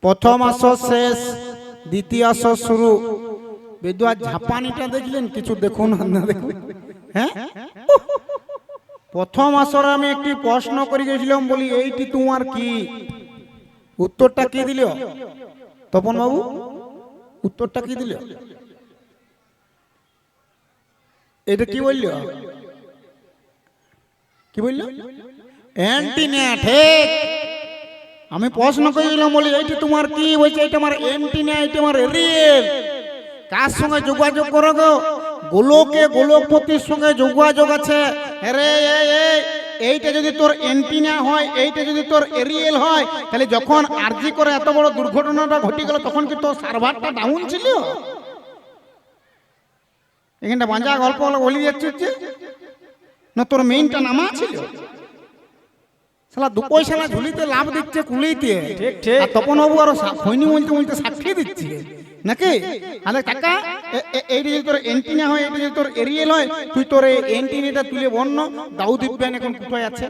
প্রথম আসর শেষ, দ্বিতীয় আসর শুরু। বেদুয়া ঝাপানিটা দেখলেন? কিছু দেখুন না দেখুন। হ্যাঁ, প্রথম আসরে আমি একটি প্রশ্ন করে গেছিলাম, বলি এইটি তোমার কি? উত্তরটা কি দিল তপন বাবু? উত্তরটা কি দিল? এটা কি বলল? কি বলল? অ্যান্টিনা। ঠিক। আমি প্রশ্ন করেছিলাম, বলি এইটি তোমার কি? বলছে এটা আমার অ্যান্টিনা, এটা আমার রিয়েল। কার সঙ্গে যোগাযোগ করো গো? গোলকে গোলকপতির সঙ্গে যোগাযোগ আছে। আরে এইটা যদি তোর অ্যান্টিনা হয়, এইটা যদি তোর এরিয়েল হয়, তাহলে যখন আরজি করে এত বড় দুর্ঘটনাটা ঘটে গেল, তখন কি তোর সার্ভারটা ডাউন ছিল? এখানটা বাঁচা গল্প বলি যাচ্ছে না, তোর মেইনটা নামা ছিল। শালা দু পয়সা না ঝুলিতে লাভ দিচ্ছে কুলিতে। ঠিক ঠিক। আর তপন বাবু আরো খৈনি বলতে বলতে সাক্ষী দিচ্ছে নাকি? আরে কাকা, এইটা যদি তোর অ্যান্টিনা হয়, এটা যদি তোর এরিয়েল হয়, তুই তোর এই অ্যান্টিনাটা তুলে বন্য দাউদ ইব্রাহিম এখন কোথায় আছে?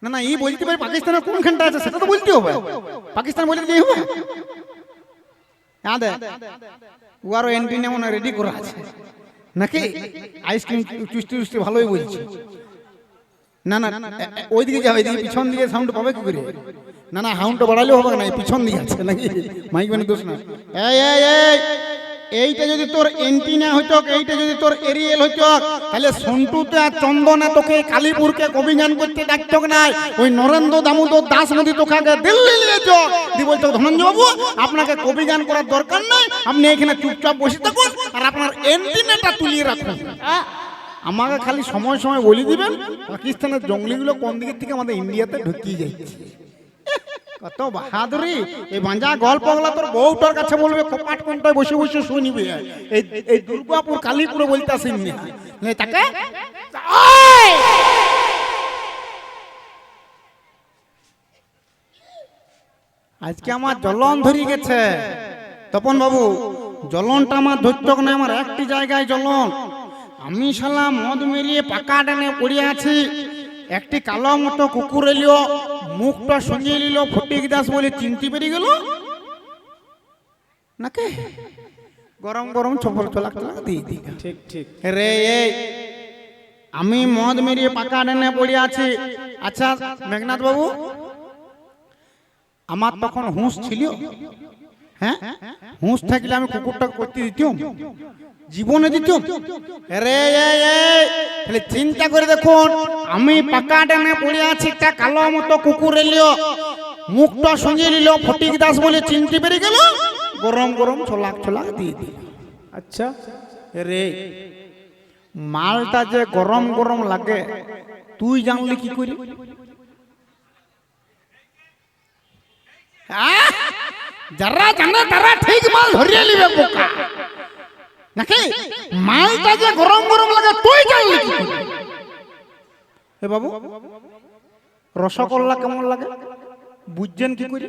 না না, এই বলতে পারি পাকিস্তানের কোনখানটা আছে সেটা তো বলতে হবে। পাকিস্তান বলে দিলেই হবে? হ্যাঁ দে, ও আরো অ্যান্টিনা মনে রেডি করা আছে নাকি? আইসক্রিম চুষ্টি চুষ্টি ভালোই বলছে। না না, ওইদিকে যাবে, এদিকে পিছন দিকে সাউন্ড পাবে কি করে? না না, সাউন্ডটা বাড়ালেও হবে না, পিছন দিকে আছে নাকি? মাইক মানে দোষ না। এইটা যদি তোর অ্যান্টিনা হইতো, এইটা যদি তোর এরিয়েল হইতো, তাহলে সন্টুতে আর চন্দনা তোকে কালীপুরকে অভিযান করতে ডাকতো না। ওই নরেন্দ্র দামোদর দাস নদী তোকে আগে দিল্লি নিয়ে চো দি বলতো, ধনঞ্জয় বাবু আপনাকে অভিযান করার দরকার নাই, আপনি এখানে চুপচাপ বসে থাকুন আর আপনার অ্যান্টিনাটা তুলিয়ে রাখুন। আমাকে খালি সময় সময় বলে দিবেন পাকিস্তানের জঙ্গলিগুলো কোন দিকের থেকে আমাদের ইন্ডিয়াতে ঢুকিয়ে যাচ্ছে। কত বাহাদুরি! এই বাঁজা গল্পগুলো তোর বউটার কাছে বলবে, কপাট কোনটায় বসে বসে শুনিবে। এই দুর্গাপুর কালীপুরে বলতে আসেন না তাকে। আজকে আমার জ্বলন ধরে গেছে তপন বাবু। জ্বলনটা আমার ধৈর্য না, আমার একটি জায়গায় জ্বলন। আমি শালা মদ মেরিয়ে পাকা ডানে পড়ে আছি, একটি কালো মতো কুকুর এলো, মুখটা সঙ্গিয়ে নিল, ফটিক দাস বলে চিনতে পেরে গেল নাকি? গরম গরম ছপর চলা দিয়ে দিই। ঠিক ঠিক। রে আমি মদ মেরিয়ে পাকা ডানে পড়ে আছি। আচ্ছা মেঘনাথ বাবু, আমার তখন হুঁশ ছিল? হ্যাঁ, হুঁশ থাকলে আমি কুকুরটা করতে দিতাম? জীবনে দিতাম? তাহলে চিন্তা করে দেখুন, আমি পাকা ডানে পড়ে আছি, একটা কালো মতো কুকুর এলো, মুখটা সঙ্গে নিল, ফটিক দাস বলে চিনতে পেরে গেল, গরম গরম ছোলাক ছোলাক দিয়ে দিল। আচ্ছা রে মালটা যে গরম গরম লাগে তুই জানলি কি করি? যারা জানে তারা ঠিক মাল ধরিয়ে নিবে পোকা নাকি? মালটা যে গরম গরম লাগে তুই জানলি কি করে? এ বাবু, রসগোল্লা কেমন লাগে বুঝছেন কি করে?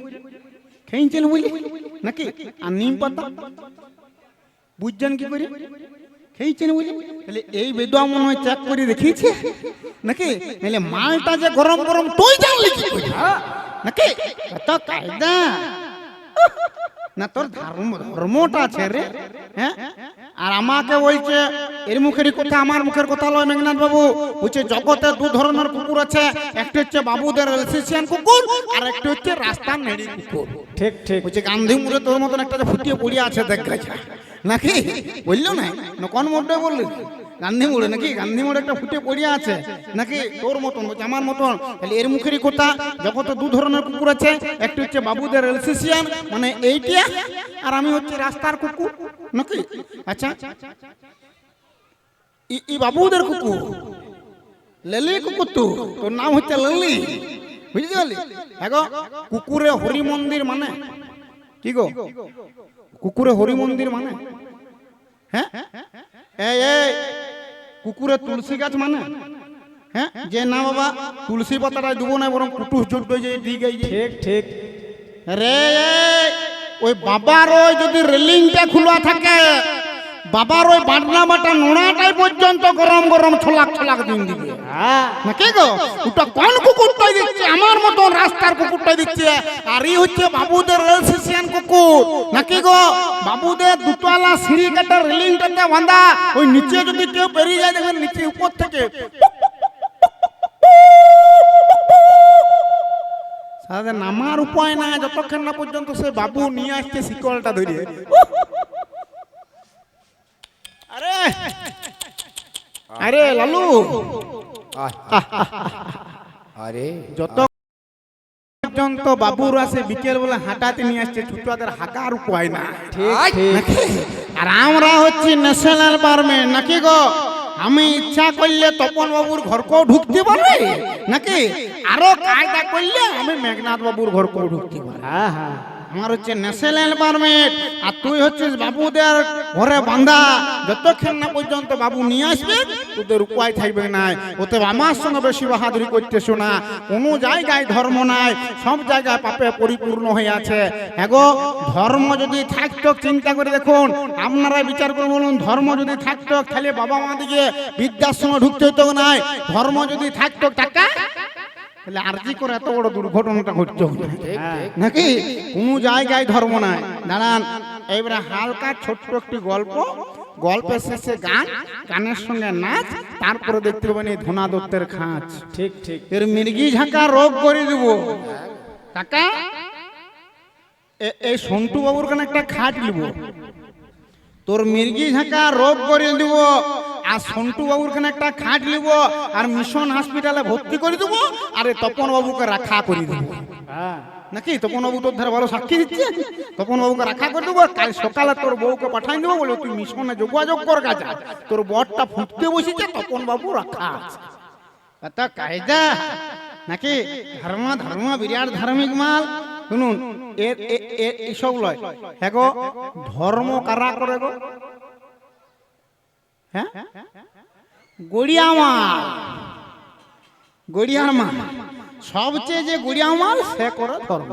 খেয়েছেন বুঝলি নাকি? আর নিম পাতা বুঝছেন কি করে? খেয়েছেন বুঝলি? তাহলে এই বেদুয়া মনে হয় চেক করে দেখিয়েছে নাকি? নাহলে মালটা যে গরম গরম তুই জানলি কি করে নাকি? এত কায়দা না তোর ধর্মটা আছে রে। হ্যাঁ, আর আমাকে বলছে এর মুখেরই কথা আমার মুখের কথা লয় মেঘনাথ বাবু। বলছে জগতে দু ধরনের কুকুর আছে, একটা হচ্ছে বাবুদের এলসিসিয়ান কুকুর, আর একটা হচ্ছে রাস্তার নেড়ি কুকুর। ঠিক ঠিক। বলছে গান্ধী মুড়ে তোর মতন একটা ফুটিয়ে পড়িয়ে আছে দেখ গেছে নাকি? বললো না কোন মোড়ে বললি? গান্ধী মোড়ে নাকি? গান্ধী মোড়ে একটা ফুটে পড়িয়া আছে নাকি তোর মতন? বলছে আমার মতন। তাহলে এর মুখেরই কথা, জগতে দু ধরনের কুকুর আছে, একটা হচ্ছে বাবুদের এলসিসিয়ান মানে এইটা, আর আমি হচ্ছে রাস্তার কুকুর নাকি? আচ্ছা ই বাবুদের কুকুর লেলি কুকুর, তো তোর নাম হচ্ছে লেলি, বুঝলি পারলি? হ্যাঁ গো, কুকুরে হরি মন্দির মানে কি গো? কুকুরে হরি মন্দির মানে? হ্যাঁ, এই কুকুরে তুলসী গাছ মানে? হ্যাঁ, যে না বাবা তুলসী পাতাটা দেবো না, বরং কুটুস জুট ঠিক আছে। ঠিক ঠিক। রে ওই বাবার ওই যদি রেলিংটা খোলা থাকে, বাবার ওই বাটনা বাটা নোড়াটাই পর্যন্ত গরম গরম ছোলাক ছোলাক দিন দিবে নাকি গো? ওটা কোন কুকুরটাই দিচ্ছে? আমার মতন রাস্তার কুকুরটাই দিচ্ছে। আর এই হচ্ছে বাবুদের রেল স্টেশন কুকুর নাকি গো? বাবুদের দুতলা সিঁড়ি কাটা রেলিংটাতে বাঁধা, ওই নিচে যদি কেউ বেরিয়ে যায় দেখবেন নিচে উপর থেকে সাথে নামার উপায় না, যতক্ষণ না পর্যন্ত সে বাবু নিয়ে আসছে শিকলটা ধরিয়ে। আরে আরে লালু, আরে যত পর্যন্ত বাবুর আসে বিকেল বেলা হাঁটাতে নিয়ে আসছে, ছোটদের হাঁকার উপায় না। আর আমরা হচ্ছি ন্যাশনাল পারমেন্ট নাকি গো? আমি ইচ্ছা করলে তপন বাবুর ঘরকেও ঢুকতে পারি নাকি? আরো কায়দা করলে আমি মেঘনাথ বাবুর ঘরকেও ঢুকতে পারি। আমার হচ্ছে ন্যাশনাল পারমিট, আর তুই হচ্ছিস বাবুদের ঘরে বাঁধা। যতক্ষণ না পর্যন্ত বাবু নিয়ে আসবে তোদের উপায় থাকবে না। ওতে আমার সঙ্গে বেশি বাহাদুরি করতেছ না। কোনো জায়গায় ধর্ম নাই, সব জায়গায় পাপে পরিপূর্ণ হয়ে আছে। এগো ধর্ম যদি থাকতো, চিন্তা করে দেখুন, আপনারা বিচার করে বলুন, ধর্ম যদি থাকতো তাহলে বাবা মা দিকে বিদ্যার সঙ্গে ঢুকতে হতো না। ধর্ম যদি থাকতো টাকা তাহলে আরজি করে এত বড় দুর্ঘটনাটা ঘটতো নাকি? কোনো জায়গায় ধর্ম নাই। দাঁড়ান, এইবারে হালকা ছোট্ট একটি গল্প, গল্পের শেষে গান, গানের সঙ্গে নাচ, তারপরে দেখতে পাবেন এই ধনা দত্তের খাঁচ। ঠিক ঠিক। এর মির্গি ঝাঁকা রোগ করে দিব কাকা। এই সন্টু বাবুর কানে একটা খাট নিব, তোর মির্গি ঝাঁকা রোগ করে দিব। আর সন্টু বাবুর কানে একটা খাট নিব, আর মিশন হসপিটালে ভর্তি করে দেব। আর তপন বাবুকে রাখা করে দেব নাকি? তপন বাবু তোর ধারে ভালো সাক্ষী দিচ্ছে। তপন বাবুকে রাখা করে দেবো। কাল সকালে তোর বউকে পাঠাই দেবো, বলে তুই মিশনে যোগাযোগ কর কাছে। তোর বরটা ফুটতে বসেছে, তপন বাবু রাখা আছে। তা কায়দা নাকি? ধর্ম ধর্ম বিরাট ধার্মিক মাল। শুনুন, এসব লয়। হ্যাঁ গো, ধর্ম কারা করে গো? হ্যাঁ, গড়িয়া মাল, গড়িয়ার মাল। সবচেয়ে যে গড়িয়া মাল সে করে ধর্ম,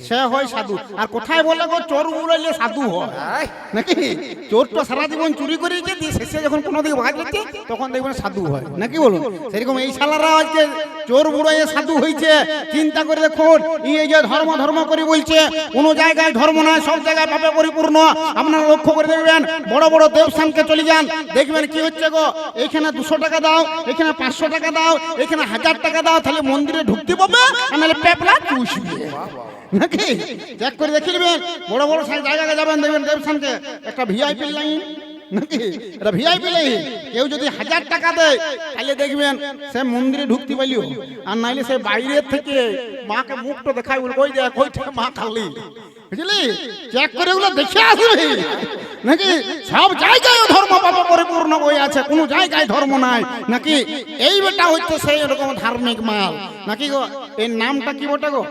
সে হয় সাধু। আর কোথায় বলে গো, চোর উড়াইলে সাধু হয় নাকি? চোর তো সারা জীবন চুরি করেছে, দিয়ে শেষে যখন কোনো দিকে ভাগ দিচ্ছে তখন দেখবেন সাধু হয় নাকি বলুন? সেরকম এই শালারা আজকে চোর বুড়াইয়ে সাধু হয়েছে। চিন্তা করে দেখুন, এই যে ধর্ম ধর্ম করে বলছে, কোনো জায়গায় ধর্ম নয়, সব জায়গায় পাপে পরিপূর্ণ। আপনারা লক্ষ্য করে দেখবেন, বড় বড় দেবস্থানকে চলে যান, দেখবেন কি হচ্ছে গো, এখানে 200 টাকা দাও, এখানে 500 টাকা দাও, এখানে 1000 টাকা দাও, তাহলে মন্দিরে ঢুকতে পাবে, নাহলে পেপলা চুষবে নাকি? চেক করে দেখে নেবেন। বড় বড় জায়গায় যাবেন, দেখবেন দেবস্থানকে একটা ভিআইপি লাইন নাকি? এটা ভিআইপি লাইন। কেউ যদি 1000 টাকা দেয় তাহলে দেখবেন সে মন্দিরে ঢুকতে পারলিও, আর নাইলে সে বাইরের থেকে মাকে মুখটা দেখায়, ওই দেখ ওই থেকে মা খালি, বুঝলি? চেক করে ওগুলো দেখে আসবে নাকি? সব জায়গায় ধর্ম পাপে পরিপূর্ণ হয়ে আছে, কোনো জায়গায় ধর্ম নাই নাকি? এই বেটা হচ্ছে সেই রকম ধার্মিক মাল নাকি গো? এর নামটা কি বটে গো?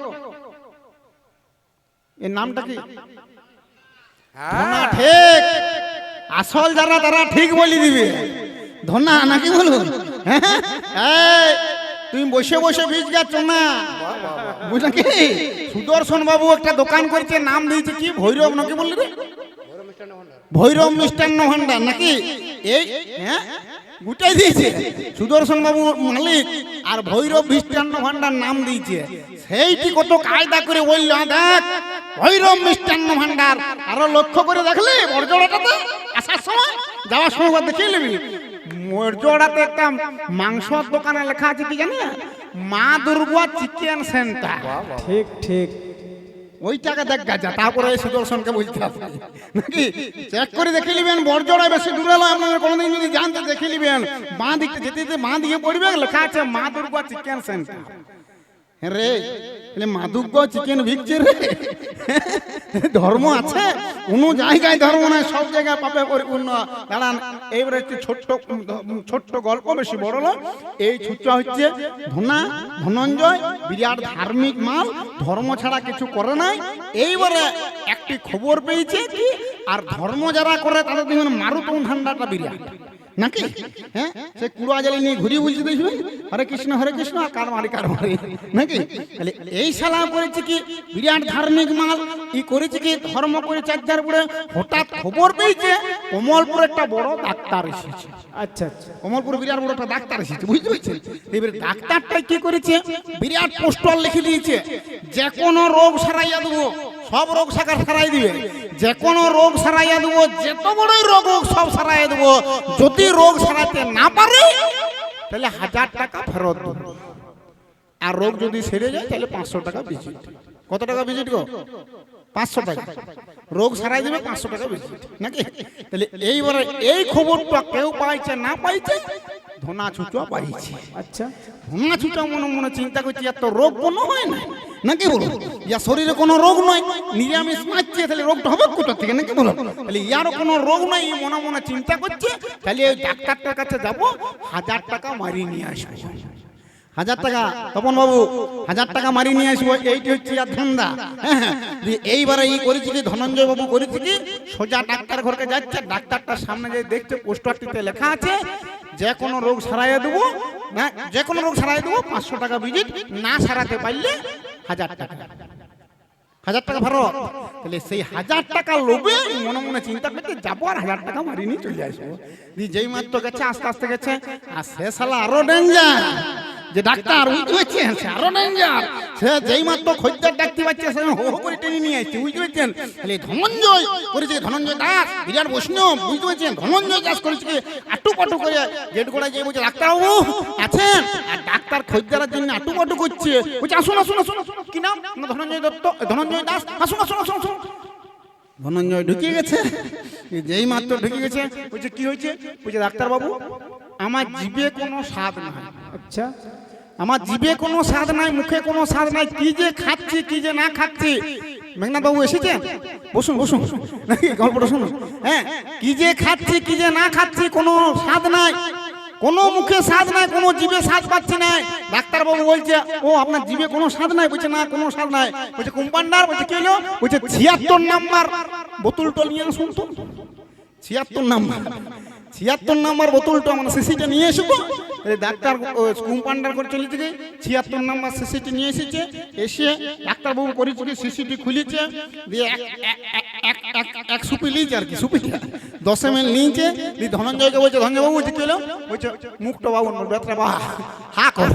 এর নামটা কি? ধনা। ঠিক, আসল যারা তারা ঠিক বলি দিবে, ধনা নাকি বলুন? হ্যাঁ, তুমি বসে বসে বীজ গাছ না, বুঝলে কি? সুদর্শন বাবু একটা দোকান করেছে, নাম দিয়েছে কি, ভৈরব নাকি বললি রে? ভৈরব মিষ্টান্ন ভান্ডার নাকি? এই হ্যাঁ, গুটাই দিয়েছে সুদর্শন বাবু মালিক, আর ভৈরব মিষ্টান্ন ভান্ডার নাম দিয়েছে। সেইটি কত কায়দা করে বলল, দেখ ভৈরব মিষ্টান্ন ভান্ডার। আরো লক্ষ্য করে দেখলি বড়জোড়াটাতে আসার সময়, যাওয়ার সময় দেখে নিবি, বড়জোড়াতে একটা মাংসর দোকানে লেখা আছে কি জানি, মা দুর্গা চিকেন সেন্টার। ঠিক ঠিক। ওইটাকে দেখ গাছা, তারপরে সুদর্শনকে বলতে হবে নাকি? চেক করে দেখে নিবেন, বড়জোড়ায় বেশি দূরে নয়। আপনারা কোনোদিন যদি জানতে দেখে নিবেন, বাঁ দিকে যেতে যেতে বাঁ দিকে পড়বে, লেখা আছে মা দুর্গা চিকেন সেন্টার। রে মা দুর্গা চিকেন বিকছে রে, ধর্ম আছে, কোনো জায়গায় ধর্ম নাই, সব জায়গায় পাপে পরিপূর্ণ। দাঁড়ান, এইবারে একটি ছোট্ট গল্প, বেশি বড় নয়। এই ছুটটা হচ্ছে ধনা ধনঞ্জয়, বিরাট ধার্মিক মাল, ধর্ম ছাড়া কিছু করে নাই। এইবারে একটি খবর পেয়েছে কি, আর ধর্ম যারা করে তাদের দেখবেন মারুতন ঠান্ডাটা বিরাট নাকি? হ্যাঁ, সে কুড়া জালি নিয়ে ঘুরিয়ে বলছে, দেখবেন হরে কৃষ্ণ আর কার মারি নাকি? তাহলে এই শালা করেছে কি, বিরাট ধার্মিক মাল, ই করেছে কি, ধর্ম করে চারটার পরে হঠাৎ খবর পেয়েছে কমলপুরে একটা বড় ডাক্তার এসেছে। আচ্ছা আচ্ছা কমলপুর বিরাট বড় একটা ডাক্তার এসেছে, বুঝতে পারছেন? এবার ডাক্তারটাই কি করেছে, বিরাট পোস্টার লিখে দিয়েছে, যে কোনো রোগ সারাইয়া দেবো, সব রোগ সারাই দিবে, যে কোনো রোগ সারাইয়া দেবো, যত বড়ই রোগ হোক সব সারাইয়া দেবো, যদি রোগ সারাইতে না পারে তাহলে 1000 টাকা ফেরত দেবো, আর রোগ যদি সেরে যায় তাহলে 500 টাকা ভিজিট। কত টাকা ভিজিট গো? 500 টাকা। রোগ সারাই দেবে 500 টাকা ভিজিট, নাকি? তাহলে এইবারে এই খবরটা কেউ পাইছে না পাইছে, ধনা ছুচা পাইছে। আচ্ছা ধনা ছুচা মনে মনে চিন্তা করছি, এত রোগ কোনো হয় না, নাকি বলো? ইয়া শরীরে কোনো রোগ নয়, নিরামিষ মারছে, তাহলে রোগটা হবে কোথা থেকে, নাকি বলো? তাহলে ইয়ারও কোনো রোগ নাই, মনে মনে চিন্তা করছে, তাহলে ওই ডাক্তারটার কাছে যাবো, 1000 টাকা মারিয়ে নিয়ে আসবো। 1000 টাকা, তপন বাবু 1000 টাকা মারি নিয়ে আসবো, এইটি হচ্ছে আর ধান্দা। এইবারে ই করেছি কি, ধনঞ্জয় বাবু করেছি কি, সোজা ডাক্তার ঘরকে যাচ্ছে, ডাক্তারটার সামনে যে দেখছে পোস্টারটিতে লেখা আছে, যে কোনো রোগ সারাইয়া দেবো, না যে কোনো রোগ সারাইয়া দেবো, 500 টাকা ভিজিট, না সারাতে পারলে 1000 টাকা। 1000 টাকা ফেরত। তাহলে সেই 1000 টাকা লোভে মনে মনে চিন্তা করতে যাবো, আর 1000 টাকা মারি নিয়ে চলে আসবো। যেই মাত্র গেছে, আস্তে আস্তে গেছে, আর সে শালা আরো ডেঞ্জার, যে ডাক্তার বুঝতে পারছেন, সে আরো ডেঞ্জার। সে যেই মাত্র খদ্দের ডাকতে পারছে, সে হো হো করে টেনে নিয়ে আসছে, বুঝতে পারছেন? তাহলে ধনঞ্জয় করেছে, ধনঞ্জয় দাস বিরাট বৈষ্ণব, বুঝতে পারছেন? ধনঞ্জয় দাস করেছে আটু পাটু করে গেট গোড়ায় যে বলছে, ডাক্তারবাবু আছেন? আর ডাক্তার খদ্দারের জন্য আটু পাটু করছে, বলছে আসুন আসুন আসুন। কি নাম? ধনঞ্জয় দত্ত, ধনঞ্জয় দাস, আসুন আসুন আসুন আসুন। ধনঞ্জয় ঢুকে গেছে, যেই মাত্র ঢুকে গেছে, বলছে কি হয়েছে? বলছে ডাক্তারবাবু আমার জিভে কোনো স্বাদ নাই। আচ্ছা আমার জিভে কোনো স্বাদ নাই, মুখে কোনো স্বাদ নাই, কি যে খাচ্ছি কি যে না খাচ্ছি। মেঘনাথ বাবু এসেছেন? বসুন বসুন, নাকি গল্পটা শুনুন। হ্যাঁ, কি যে খাচ্ছি কি যে না খাচ্ছি, কোনো স্বাদ নাই, কোনো মুখে স্বাদ নাই, কোনো জিভে স্বাদ পাচ্ছি না। ডাক্তারবাবু বলছে, ও আপনার জিভে কোনো স্বাদ নাই? বলছে না, কোনো স্বাদ নাই। বলছে কম্পাউন্ডার, বলছে কি হলো? বলছে 76 নাম্বার বোতলটা নিয়ে আসুন তো। 76 নাম্বার, 76 নাম্বার বোতলটা মানে শিশিটা নিয়ে এসেবো। ডাক্তার কম্পাউন্ডার করে চলেছে, 76 নাম্বার শিশিটি নিয়ে এসেছে। এসে ডাক্তারবাবু করেছে কি, শিশিটি খুলেছে, দিয়ে এক সুপি লিয়েছে, আর কি সুপিটা 10 ml নিয়েছে। দিয়ে ধনঞ্জয়কে বলছে, ধনঞ্জয়বাবু বলছে কি হলো? বলছে মুখটা বাবু ব্যথা বা হা কর।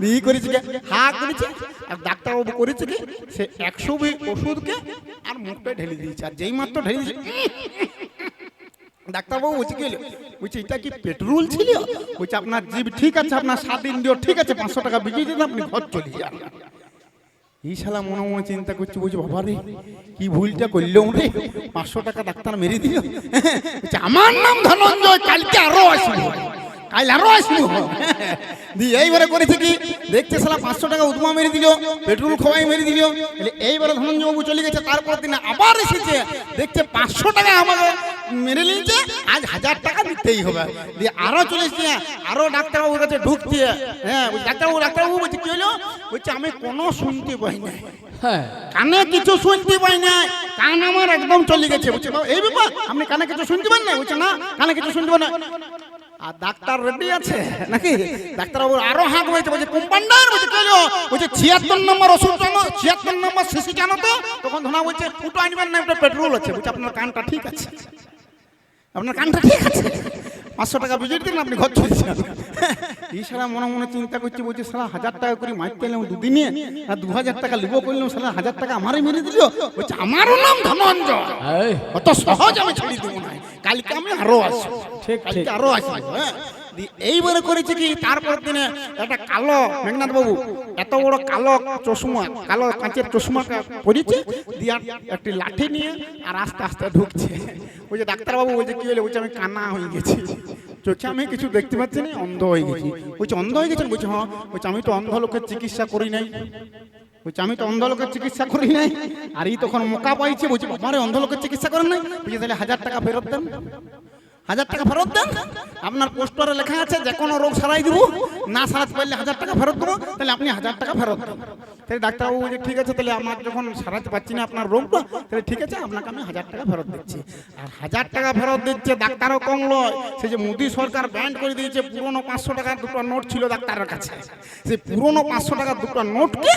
দিয়ে করেছে কি, হা করেছে। আর ডাক্তারবাবু করেছে কি, সে 120 ওষুধকে আর মুখটা ঢেলে দিয়েছে। আর যেই মাত্র ঢেলে দিয়েছে, ডাক্তারবাবু বলছে কি হলো? বলছে এটা কি পেট্রোল ছিল? বলছে আপনার জিভ ঠিক আছে, আপনার 7 দিন দিও ঠিক আছে, 500 টাকা বিজিয়ে দিন, আপনি ঘর চলে যান। এই শালা মনে মনে চিন্তা করছে, বলছে বাবা রে কি ভুলটা করলাম রে, 500 টাকা ডাক্তার মেরে দিল। বলছে আমার নাম ধনঞ্জয়, কালকে আরো আসবো, কাল আরো আসবো। দিয়ে এইবারে করেছে কি, দেখতে শালা 500 টাকা উদমা মেরে দিল, পেট্রোল খোয়াই মেরে দিল। এইবারে ধনঞ্জয় বাবু চলে গেছে, তারপর দিন আবার এসেছে, দেখছে 500 টাকা আমাকে মেরে নিয়েছে, আজ 1000 টাকা দিতেই হবে। দিয়ে আরো চলে এসেছে, আরো ডাক্তারবাবুর কাছে ঢুকছে। হ্যাঁ, ডাক্তারবাবু বলছে কি হলো? বলছে আমি কোনো শুনতে পাই না, হ্যাঁ কানে কিছু শুনতে পাই না, কান আমার একদম চলে গেছে। বলছে এই ব্যাপার, আপনি কানে কিছু শুনতে পান না? বলছে না, কানে কিছু শুনতে পান না। আর ডাক্তার রেডি আছে নাকি? ডাক্তারবাবু আরো হাঁক হয়েছে, বলছে কম্পাউন্ডার, বলছে কি হলো? বলছে 76 নম্বর ওষুধ জানো, 76 নম্বর শিশি জানো তো? তখন ধনা বলছে ফুটো আনবেন না, একটা পেট্রোল আছে। বলছে আপনার কানটা ঠিক আছে, আপনার কানটা ঠিক আছে, 500 টাকা ভিজিট দিন, আপনি ঘর চলে যান। এই সারা মনে মনে চিন্তা করছি, বলছে সারা 1000 টাকা করে মারতে এলাম দুদিনে, আর 2000 টাকা লিবো করলাম, সারা 1000 টাকা আমারই মেরে দিল। বলছে আমারও নাম ধনঞ্জয়, অত সহজ আমি ছেড়ে দেবো না, কালকে আমি আরো আসবো, ঠিক ঠিক আরো আসবো। হ্যাঁ, এইবারে করেছে কি, তারপর দিনে একটা কালো, মেঘনাথ বাবু এত বড় কালো চশমা, কালো কাঁচের চশমা পরেছে, দিয়ে একটি লাঠি নিয়ে আর আস্তে আস্তে ঢুকছে। বলছে ডাক্তারবাবু, বলছে কি হলো? বলছে আমি কানা হয়ে গেছি, চোখে আমি কিছু দেখতে পাচ্ছি না, অন্ধ হয়ে গেছি। বলছে অন্ধ হয়ে গেছেন? বলছে হ্যাঁ। বলছে আমি তো অন্ধ লোকের চিকিৎসা করি নাই। বলছে আমি তো অন্ধ লোকের চিকিৎসা করি নাই। আর এই তখন মোকা পাইছে, বলছে বাবারে অন্ধ লোকের চিকিৎসা করেন নাই? বলছে তাহলে 1000 টাকা ফেরত দেন, 1000 টাকা ফেরত দেন। আপনার পোস্টারে লেখা আছে যে কোনো রোগ সারাই দিব, না সারাতে পারলে 1000 টাকা ফেরত দেবো, তাহলে আপনি 1000 টাকা ফেরত দেন। তাহলে ডাক্তারবাবু বলছে ঠিক আছে, তাহলে আমার যখন সারাতে পারছি না আপনার রোগটা, তাহলে ঠিক আছে আপনাকে আমি 1000 টাকা ফেরত দিচ্ছি। আর 1000 টাকা ফেরত দিচ্ছে, ডাক্তারও কম লয়। সে যে মোদী সরকার ব্যান্ড করে দিয়েছে, পুরনো 500 টাকার দুটো নোট ছিল ডাক্তারের কাছে, সেই পুরনো 500 টাকার দুটো নোটকে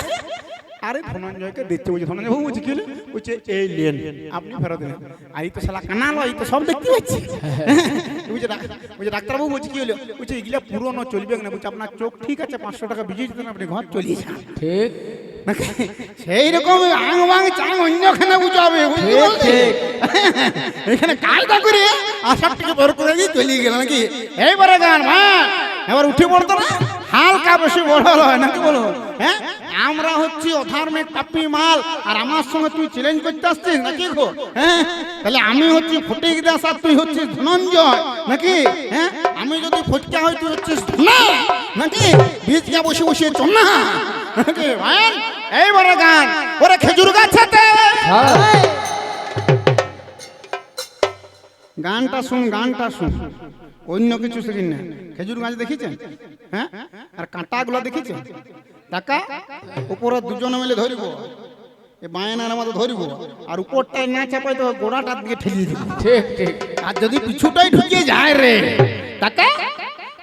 আরে ধনঞ্জয়কে দিচ্ছে, বলছে ধনঞ্জয় বাবু বলছে কি হলো? বলছে এই লেন আপনি ফেরত দিলেন। আর এই তো শালা কানালো, এই তো সব দেখতে পাচ্ছি। বলছে ডাক্তারবাবু বলছে কি হলো? বলছে এগুলা পুরনো চলবে না। বলছে আপনার চোখ ঠিক আছে, 500 টাকা বিজিয়ে দিতেন, আপনি ঘর চলিয়ে যান। ঠিক সেই রকম আং বাং চাং অন্যখানে বুঝাবে, এখানে কায়দা করে আশারটিকে বড় করে দিয়ে চলিয়ে গেল নাকি। এইবারে গান মা এবার উঠে পড়তো না, হালকা বেশি বড় হয় নাকি বলো? হ্যাঁ, আমরা হচ্ছি অধার্মিক পাপি মাল, আর আমার সঙ্গে তুই চ্যালেঞ্জ করতে আসছিস নাকি গো? হ্যাঁ, তাহলে আমি হচ্ছি ফটিক দাস আর তুই হচ্ছিস ধনঞ্জয় নাকি? হ্যাঁ, আমি যদি ফটকা হই তুই হচ্ছিস ধনা নাকি? বীজকে বসে বসে চন্না নাকি ভাই? এইবারে গান ওরে খেজুর গাছাতে, গানটা শুন, গানটা শুন, অন্য কিছু শুনি না। খেজুর গাছ দেখেছেন? হ্যাঁ, আর কাঁটাগুলো দেখেছেন? টাকা উপরে দুজনে মিলে ধরিব, এ বায়নার আমাদের ধরিব, আর উপরটাই না চাপাই তো গোড়াটার দিকে ঠেলিয়ে দিব। ঠিক ঠিক। আর যদি পিছুটাই ঢুকে যায় রে টাকা,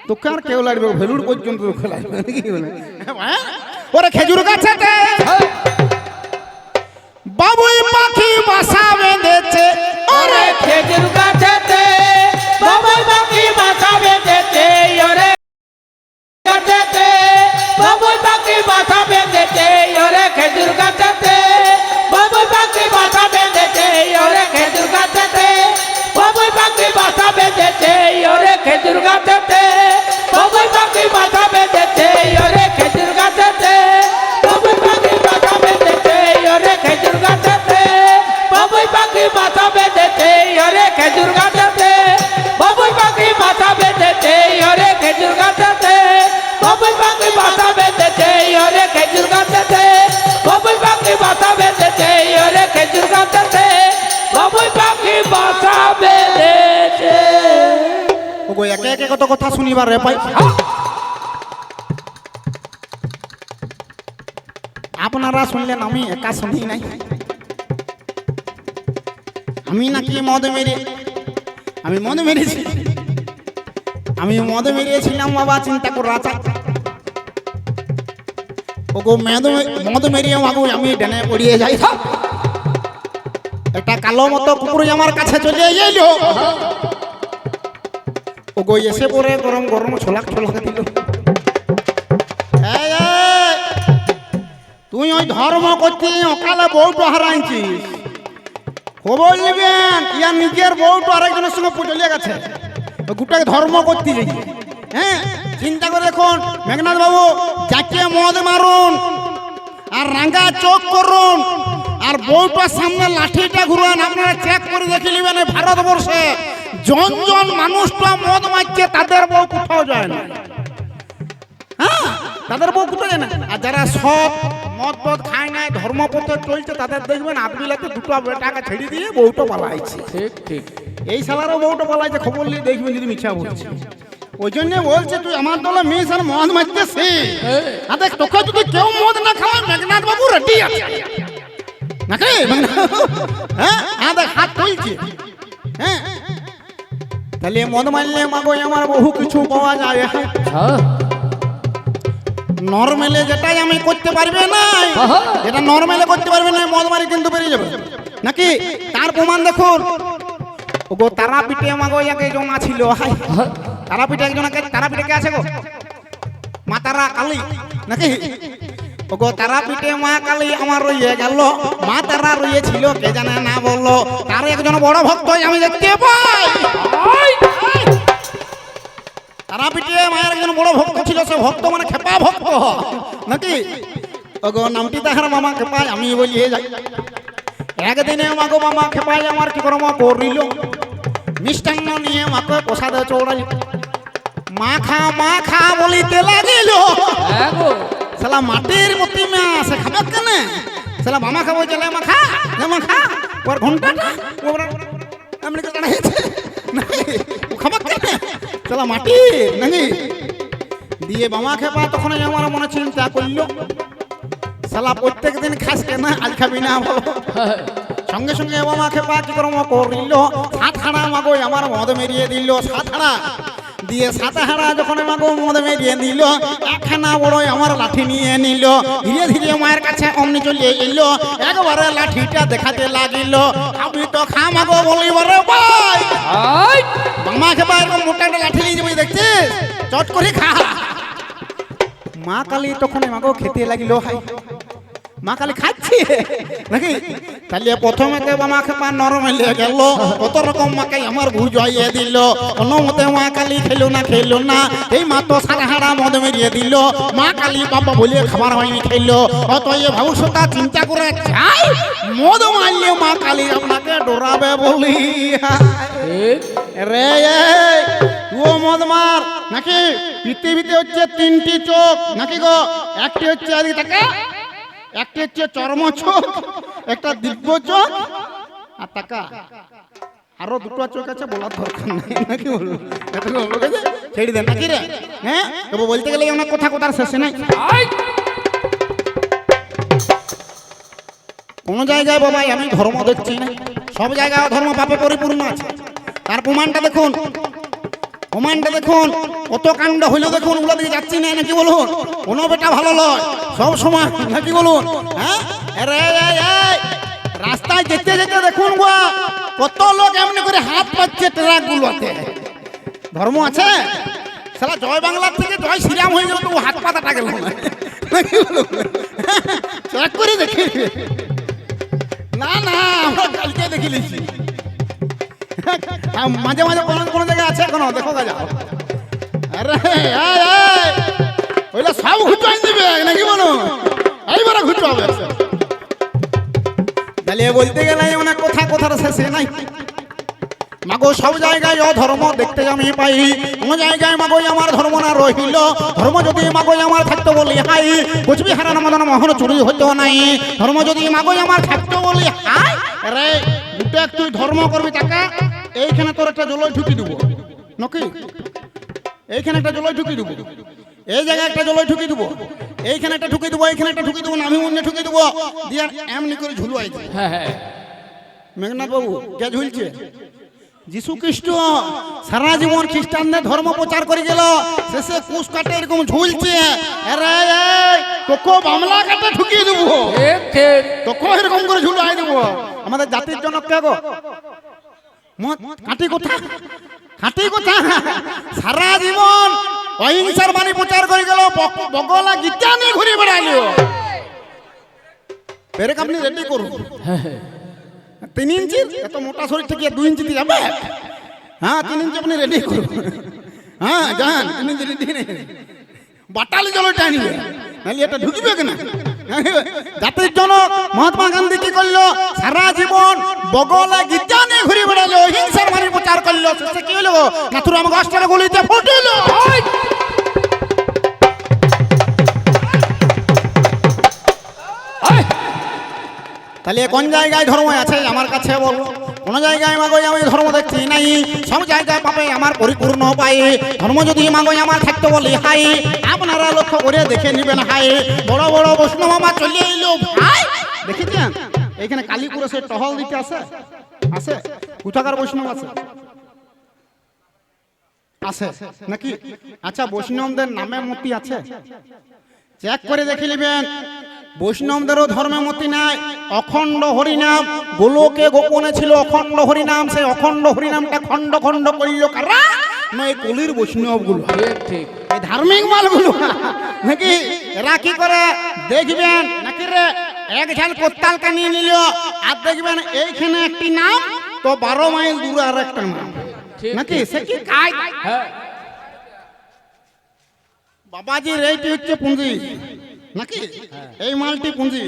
তোকে আর কেউ লাগবে, ভেলুর পর্যন্ত তোকে লাগবে নাকি বলে? হ্যাঁ, ওরে খেজুর গাছাতে বাবুই পাখি বাসা বেঁধেছে, ওরে খেজুর গাছেতে বাবুই পাখি বাসা বেঁধেছে, ওরে গাছেতে বাবুই পাখি বাসা বেঁধেছে, ওরে খেজুর গাছেতে বাবুই পাখি বাসা বেঁধেছে, ওরে খেজুর গাছেতে বাবুই পাখি বাসা বেঁধেছে, ওরে খেজুর গাছেতে বাবুই পাখি বাসা বেঁধেছে, ওরে খেজুর গাছেতে বাবুই পাখি বাসা বেঁধেছে, ওরে খেজুর গাছেতে বাবুই পাখি বাসা বেঁধেছে, ওরে খেজুর গাছেতে বাবুই পাখি বাসা বেঁধেছে, ওরে খেজুর গাছেতে বাবুই পাখি বাসা বেঁধেছে, ওরে খেজুর গাছেতে বাবুই পাখি বাসা বেঁধেছে, ওরে খেজুর গাছেতে বাবুই পাখি বাসা বেঁধেছে। ওগো একে একে কত কথা শুনিবার রে পাই। আপনারা শুনলেন, আমি একা শুনি নাই। আমি নাকি মদ মেরে, আমি মদ মেরেছি, আমি মদ মেরিয়েছিলাম বাবা, চিন্তা কর রাজা। ওগো মদ মেরিয়ে মাগো আমি ডেনে পড়িয়ে যাই। একটা কালো মতো কুকুর আমার কাছে চলে এলো, ওগো এসে পরে গরম গরম ছোলাক ছোলাক দিল। এই, এই, তুই ওই ধর্ম করছি, অকালে বউটা হারাইছিস, খবর নেবেন ইয়ার নিজের বউটা আরেকজনের সঙ্গে পুটলিয়ে গেছে, গোটাকে ধর্ম করতে যাই। হ্যাঁ, চিন্তা করে দেখুন মেঘনাথ বাবু, যাকে মদ মারুন আর রাঙ্গা চোখ করুন আর বউটার সামনে লাঠিটা ঘুরান, আপনারা চেক করে দেখে নেবেন এই ভারতবর্ষে জন জন মানুষটা মদ মারছে, তাদের বউ কোথাও যায় না। হ্যাঁ, তাদের বউ কোথাও যায় না। আর যারা সৎ মদ পদ খায় নাই, ধর্মপথে চলছে, তাদের দেখবেন আদবিলাতে দুটো বেটাকে ছেড়ে দিয়ে বউটা পালাইছে। ঠিক ঠিক। এই সালারও বউটা পালাইছে, খবর নিয়ে দেখবেন যদি মিছা বলছে। ওই জন্য বলছে তুই আমার দলে মেয়ে আর মদ মারতেছি, আর দেখ তোকে যদি কেউ মদ না খাওয়ায় মেঘনাথ বাবু রেডি আছে নাকি? হ্যাঁ, দেখ হাত তুলছে। হ্যাঁ, তাহলে মদ মারলে মাগো আমার বহু কিছু পাওয়া যায়। নরমালে যেটাই আমি করতে পারবে না, যেটা নরমালে করতে পারবে না, মদ মারি কিন্তু বেরিয়ে যাবে নাকি? তার প্রমাণ দেখুন, ওগো তারাপীঠে মাগো একে জমা ছিল। তারাপীঠে একজন, তারাপীঠে কে আছে গো? মা তারা কালী নাকি? ওগো তারাপীঠে মা কালী আমার রইয়ে গেল, মা তারা রইয়েছিল কে জানে না বললো, তার একজন বড় ভক্ত আমি দেখতে পাই। তারাপীঠে মায়ের একজন বড় ভক্ত ছিল, সে ভক্ত মানে খেপা ভক্ত নাকি? ওগো নামটি তাহার মামা খেপাই, আমি বলিয়ে যাই। একদিনে মাগো মামা খেপাই আমার কি কর্ম করিল, মিষ্টান্ন নিয়ে মাকে প্রসাদে চড়াই, মা খা বলিতে লাগিল। শালা মাটির মতি মা সে খাবে কেন? শালা মামা খাবো চলে মা খা ওর ঘন্টাটা এমনি করে দাঁড়িয়েছে ও খাবে কেন? শালা মাটি নাকি দিয়ে মামা খেপা। তখন আমার মনে চিন্তা করলো, শালা প্রত্যেক দিন খাস কেন, আজ খাবি না বলো। সঙ্গে সঙ্গে মামা খেপা কি কর্ম করিল, সাত হাড়া মাগো আমার মদ মেরিয়ে দিল। সাত হাড়া দিয়ে সাতাহারা যখন আমাকে মদ মেরিয়ে দিল, একখানা বড় আমার লাঠি নিয়ে নিল, ধীরে ধীরে মায়ের কাছে অমনি চলে এলো, একবারে লাঠিটা দেখাতে লাগিল। আমি তো খামাগো বলিবারে ভাই মামাকে বাইরে মোটা একটা লাঠি নিয়ে যাবি দেখছিস, চট করে খা। মা কালী তখন আমাকেও খেতে লাগিল। হাই মা কালী খাচ্ছি নাকি? তাহলে প্রথমে তো মাকে পা নরম লেগে গেল, কত রকম মাকে আমার বুঝাইয়ে দিল। কোনো মতে মা কালী খেলো না, এই মা তো সারাহারা মদ মেরিয়ে দিল। মা কালী বাবা বলে খাবার হয়নি খেলো। অত এ ভবিষ্যৎটা চিন্তা করে যাই, মদ মারলে মা কালী আপনাকে ডরাবে বলি। রে তুও মদ মার নাকি? পৃথিবীতে হচ্ছে তিনটি চোখ নাকি গো? একটি হচ্ছে এদিকে তাকা, একটি হচ্ছে চর্ম চোখ, একটা দিব্য চোখ, আর টাকা আরো দুটো চোখ আছে, বলার দরকার নেই নাকি? বলবো ছেড়ে দেন নাকি রে? হ্যাঁ তবু বলতে গেলে অনেক কথা কথার শেষে নাই। কোন জায়গায় বাবা আমি ধর্ম দেখছি না, সব জায়গায় ধর্ম পাপে পরিপূর্ণ আছে। তার প্রমাণটা দেখুন, প্রমাণটা দেখুন, কত কাণ্ড হইলো দেখুন। ওগুলো দিকে যাচ্ছি না নাকি বলুন? কোনো বেটা ভালো নয় সব সময় নাকি বলুন? হ্যাঁ রাস্তায় যেতে যেতে দেখুন গো কত লোক এমনি করে হাত পাচ্ছে ট্রাক গুলোতে। ধর্ম আছে সালা, জয় বাংলার থেকে জয় শ্রীরাম হয়ে গেল তো হাত পাতাটা গেল নাকি বলুন? চেক করে দেখি না না, আমরা কালকে দেখে নিয়েছি। মাঝে মাঝে কোনো জায়গায় আছে এখনো, দেখো গা যাও। আরে ওইটা সব ঘুচাই দিবে নাকি বলো? এইবারে ঘুচাবে। তাহলে বলতে গেলে অনেক কথা কথার শেষে নাই। মাগো সব জায়গায় ধর্ম দেখতে আমি পাই, কোন জায়গায় মাগো আমার ধর্ম না রহিল। ধর্ম যদি মাগো আমার থাকতো বলি হাই, কোচবিহার মদন মোহন চুরি হতো নাই। ধর্ম যদি মাগো আমার থাকতো বলি হাই, রে দুটো তুই ধর্ম করবি টাকা, এইখানে তোর একটা জলই ঢুকি দেবো নাকি? এইখানে একটা জলই ঢুকি দেবো, এই জায়গায় একটা জলই ঢুকি দেবো, এইখানে একটা ঢুকি দেবো, এইখানে একটা ঢুকি দেবো, আমি অন্য ঢুকি দেবো, দিয়ে এমনি করে ঝুলুয়াই দেবো। মেঘনাথ বাবু কে ঝুলছে? যিশু খ্রিস্ট সারা জীবন খ্রিস্টানদের ধর্ম প্রচার করে গেল, শেষে কুশ কাটে এরকম ঝুলছে। তোকে বামলা কাটে ঢুকিয়ে দেবো, তোকে এরকম করে ঝুলাই দেবো। আমাদের জাতির জন্য কে গো? কাটি কথা, কাটি কথা। সারা জীবন অহিংসার বাণী প্রচার করে গেল, বগলা গীতা নিয়ে ঘুরে বেড়াইল। পেরে আপনি রেডি করুন 3 ইঞ্চির, এত মোটা শরীর থেকে 2 ইঞ্চিতে যাবে? হ্যাঁ 3 ইঞ্চি আপনি রেডি করুন। হ্যাঁ যান 3 ইঞ্চি রেডি নেই, বাটালি জল টানিবে, নাহলে এটা ঢুকবে কিনা? জাতির জনক মহাত্মা গান্ধী কি করলো? সারা জীবন বগলা গীতা নিয়ে ঘুরে বেড়ালো, অহিংসার বাণী প্রচার করলো, শেষে কি হলো? নাথুরাম গাছটার গলিতে ফুটল। তাহলে কোন জায়গায় ধর্ম আছে আমার কাছে বলো? কোন জায়গায় মাগোই আমি ধর্ম দেখছি নাই, সব জায়গায় পাবে আমার পরিপূর্ণ পাই। ধর্ম যদি মাগোই আমার থাকতো বলি হাই, আপনারা লক্ষ্য করে দেখে নিবেন হাই। বড় বড় বৈষ্ণব মামা চলে এলো ভাই, দেখেছেন এইখানে কালীপুরে সে টহল দিতে আছে, আছে কোথাকার বৈষ্ণব আছে? আছে নাকি? আচ্ছা বৈষ্ণবদের নামে মতি আছে? চেক করে দেখে নেবেন। বৈষ্ণবদেরও ধর্মে মতি নাই, অখণ্ড হরিনাম। গোলকে গোপনে ছিল অখণ্ড হরিনাম, সেই অখণ্ড হরিনামটা খণ্ড খণ্ড করল কারা? না এই কলির বৈষ্ণব গুলো, এই ধার্মিক মালগুলো নাকি? এরা কি করে দেখবেন নাকি রে? এক ঝাল কোত্তালকা নিয়ে নিল, আর দেখবেন এইখানে একটি নাম, তো 12 মাইল দূরে আর একটা নাম নাকি? সে কি কাজ? বাবাজির এইটি হচ্ছে পুঁজি নাকি? এই মালটি পুঁজি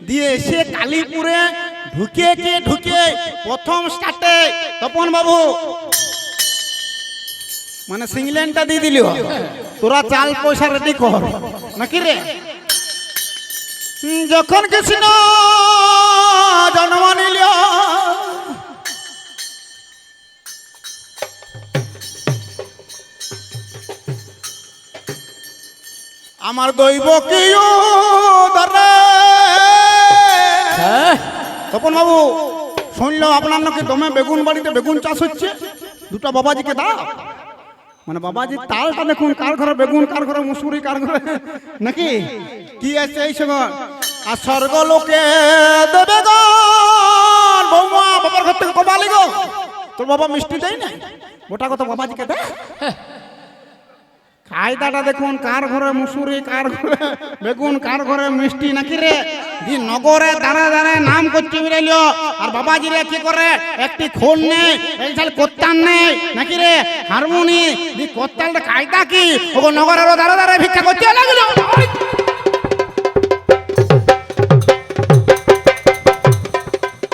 দিয়ে এসে কালীপুরে ঢুকে প্রথম স্টার্টে তপন বাবু মানে সিংল্যান্ডটা দিয়ে দিল, তোরা চাল পয়সা রেডি কর নাকি রে? যখন কৃষ্ণ জন্ম নিল, আমার দৈব কি তপন বাবু শুনলো আপনার নাকি দমে বেগুন বাড়িতে বেগুন চাষ হচ্ছে, দুটো বাবাজিকে দাও। মানে বাবাজি তালটা দেখুন, কার ঘরে বেগুন, কার ঘরে মুসুরি, কার ঘরে নাকি কি আছে এই সময়। আর স্বর্গ লোকে দেবে গো বৌমা, বাবার ঘর থেকে কবালি গো, তোর বাবা মিষ্টি দেয় না, গোটা কথা বাবাজিকে দে। কায়দাটা দেখুন, কার ঘরে মুসুরি, কার ঘরে বেগুন, কার ঘরে মিষ্টি নাকি রে। দি নগরে দাঁড়া দাঁড়ায় নাম করতে বেরাইলো, আর বাবাজি রে কি করে একটি খোল নেই, এই সাল কোত্তান নেই নাকি রে, হারমোনি দি কোত্তালটা কায়দা কি ও নগরের দাঁড়া দাঁড়ায় ভিক্ষা করতে লাগলো।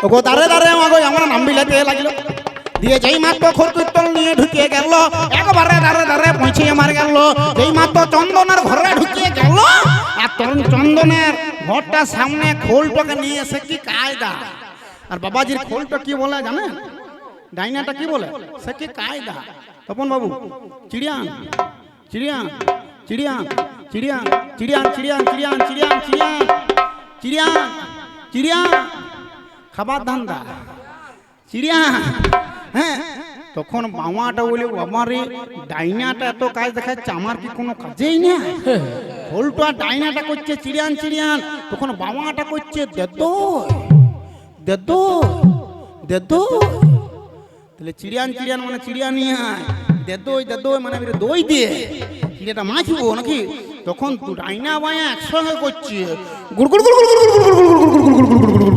ওগো দাঁড়ে দাঁড়ে আমাগো আমার নাম বিলাতে লাগলো। দিয়ে যেই মাত্র খোর কীর্তন নিয়ে ঢুকিয়ে গেল, একবারে দাঁড়ে দাঁড়ে পৌঁছিয়ে মার গেল। যেই মাত্র চন্দনের ঘরে ঢুকিয়ে গেল, আর চন্দনের ঘরটা সামনে খোলটাকে নিয়ে এসে কি কায়দা। আর বাবাজির খোলটা কি বলে জানেন, ডাইনাটা কি বলে, সে কি কায়দা। তপন বাবু চিড়িয়ান চিড়িয়ান চিড়িয়ান চিড়িয়ান চিড়িয়ান চিড়িয়ান চিড়িয়ান চিড়িয়ান চিড়িয়ান চিড়িয়ান চিড়িয়ান খাবার ধান্দা চিড়িয়ান। হ্যাঁ, তখন মামাটা বলে আমারে ডাইনাটা এত কাজ দেখাচ্ছে, আমার কি কোনো কাজেই না। খোলটা ডাইনাটা করছে চিড়িয়ান চিড়িয়ান, তখন বামাটা করছে দেদো দেদো দেদো। তাহলে চিড়িয়ান চিড়িয়ান মানে চিড়িয়া নিয়ে আয়, দেদোই দেদোই মানে দই দিয়ে চিড়িয়াটা মাছবো নাকি। তখন ডাইনা বায়া একসঙ্গে করছে গুড় গুড় গুড় গুড় গুড় গুড় গুড় গুড় গুড় গুড় গুড় গুড় গুড়,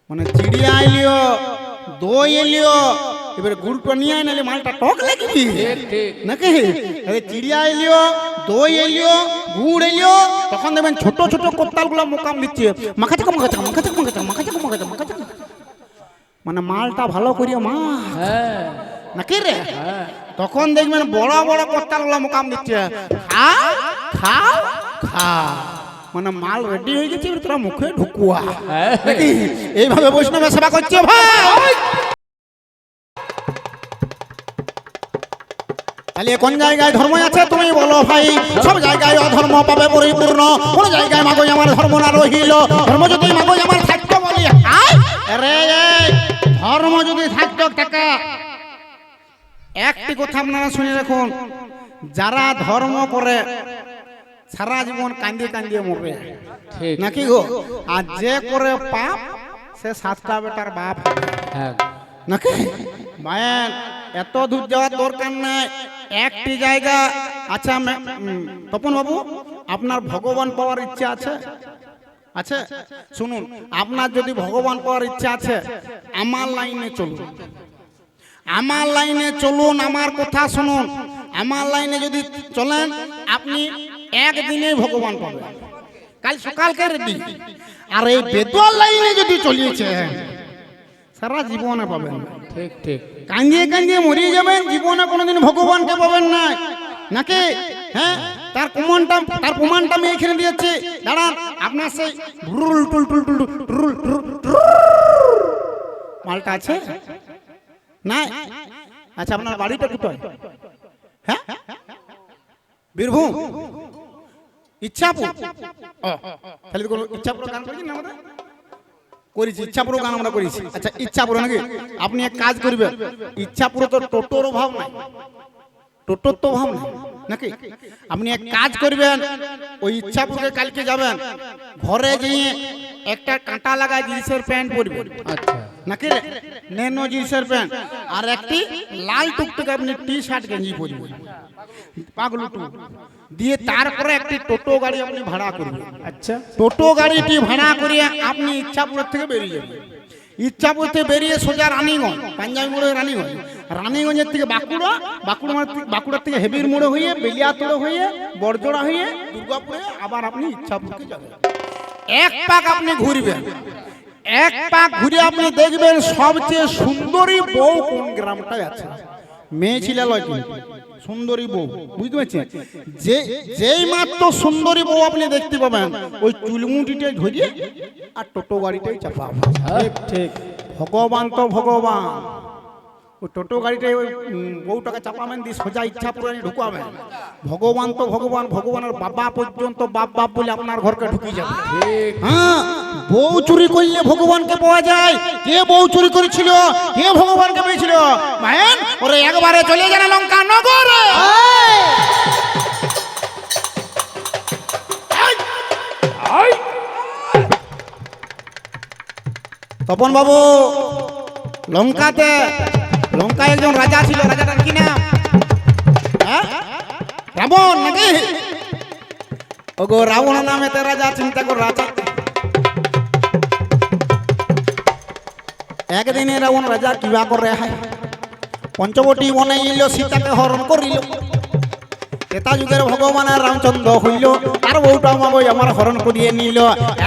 মানে চিড়িয়া এলিও দই এলিও, এবারে গুড়টা নিয়ে আয় নাহলে মালটা টক লাগবি নাকি। চিড়িয়া এলিও দই এলিও গুড় এলিও, তখন দেখবেন ছোট ছোট কোত্তালগুলো মোকাম দিচ্ছে মাখাচাকা মাখাচাকা মাখাচাকা মাখাচাকা মাখাচাকা মাখাচাকা মাখাচাকা, মানে মালটা ভালো করিও মা নাকি রে। তখন দেখবেন বড় বড় কোত্তালগুলো মোকাম দিচ্ছে খা খা খা, মানে মাল রেডি হয়ে গেছে, তোরা মুখে ঢুকুয়া নাকি। এইভাবে বৈষ্ণবের সেবা করছে ভাই। তাহলে কোন জায়গায় ধর্ম আছে তুমি বলো ভাই, সব জায়গায় অধর্ম পাবে পরিপূর্ণ। কোন জায়গায় মাগো আমার ধর্ম না রহিল, ধর্ম যদি মাগো আমার থাকতো বলি আরে ধর্ম যদি থাকতো টাকা। একটি কথা আপনারা শুনে রাখুন, যারা ধর্ম করে সারা জীবন কান্দিয়ে কান্দিয়ে মরবে নাকি গো। আর যে করে পাপ সে 7টা বেটার বাপ নাকি। মায়ের এত দূর যাওয়ার দরকার নাই, একটি জায়গা। আচ্ছা তপন বাবু, আপনার ভগবান পাওয়ার ইচ্ছা আছে? আছে, শুনুন, আপনার যদি ভগবান পাওয়ার ইচ্ছা আছে, আমার লাইনে চলুন, আমার লাইনে চলুন, আমার কথা শুনুন। আমার লাইনে যদি চলেন আপনি একদিনে ভগবান পাবেন, কাল সকালকে রেডি। আর এই বেদুয়ার লাইনে যদি চলিয়েছে সারা জীবনে পাবেন। ঠিক ঠিক, কাঁদিয়ে কাঁদিয়ে মরিয়ে যাবেন, জীবনে কোনোদিন ভগবানকে পাবেন না নাকি। হ্যাঁ, তার প্রমাণটা আমি এখানে দিয়েছি। দাঁড়ান, আপনার সেই টুল টুল টুল টুল টুল মালটা আছে না? আচ্ছা, আপনার বাড়িটা কোথায়? হ্যাঁ, বীরভূম ইচ্ছাপুর। তাহলে ইচ্ছাপুর গান করেছি না আমরা? করেছি, ইচ্ছাপুর গান আমরা করেছি। আচ্ছা, ইচ্ছাপুর নাকি। আপনি এক কাজ করবেন, ইচ্ছাপুরে তো টোটোর অভাব নাই, টোটোর তো অভাব নাই নাকি। আপনি এক কাজ করবেন, ওই ইচ্ছাপুরে কালকে যাবেন, ঘরে গিয়ে একটা কাঁটা লাগা জিন্সের প্যান্ট পরবেন নাকি রে, নেনো জিন্সের প্যান্ট, আর একটি লাল টুকটুকে আপনি টি শার্ট গেঞ্জি পরবেন পাগলুটু দিয়ে, তারপরে একটি টোটো গাড়ি আপনি ভাড়া করবেন। আচ্ছা, টোটো গাড়িটি ভাড়া করিয়ে আপনি ইচ্ছাপুরের থেকে বেরিয়ে যাবেন। ইচ্ছাপুর থেকে বেরিয়ে সোজা রানীগঞ্জ, পাঞ্জাবি মোড়ে রানীগঞ্জ, রানীগঞ্জের থেকে বাঁকুড়া, বাঁকুড়ার থেকে হেবির মোড়ে হয়ে বেলিয়াতোড়ে হয়ে বড়জোড়া হয়ে দুর্গাপুরে আবার আপনি ইচ্ছাপুরকে যাবেন। এক পাক আপনি ঘুরবেন, এক পাক ঘুরে আপনি দেখবেন সবচেয়ে সুন্দরী বউ কোন গ্রামটায় আছে। মেয়ে ছিল লয় কিন্তু সুন্দরী বউ, বুঝতে পারছেন? যেই মাত্র সুন্দরী বউ আপনি দেখতে পাবেন, ওই চুলমুটিটাই ধরিয়ে আর টোটো গাড়িটাই চাপাবেন। ঠিক ঠিক, ভগবান তো ভগবান, ওই টোটো গাড়িটাই ওই বউটাকে চাপাবেন দিয়ে সোজা ইচ্ছাপুরে ঢুকাবেন। ভগবান তো ভগবান, ভগবানের বাবা পর্যন্ত বাপ বাপ বলে আপনার ঘরকে ঢুকিয়ে যাবে। হ্যাঁ, বউ চুরি করলে ভগবানকে পাওয়া যায়। কে বউ চুরি করেছিল, কে ভগবানকে পেয়েছিল? মায়ের ওরে একবারে চলে যান লঙ্কা নগরে। তপন বাবু, লঙ্কায় একজন রাজা ছিল, রাজাটার কি নাম? হ্যাঁ, রাবণ নাকি? ওগো রাবণ নামে তে রাজা, চিন্তা কর রাজা। একদিনে রাবণ রাজা কিবা করে হয়, পঞ্চবটী বনাইল, সীতাকে হরণ করিল। ত্রেতা যুগের ভগবানের রামচন্দ্র হইল, আর বউটা মাগো আমার হরণ করিয়ে নিল,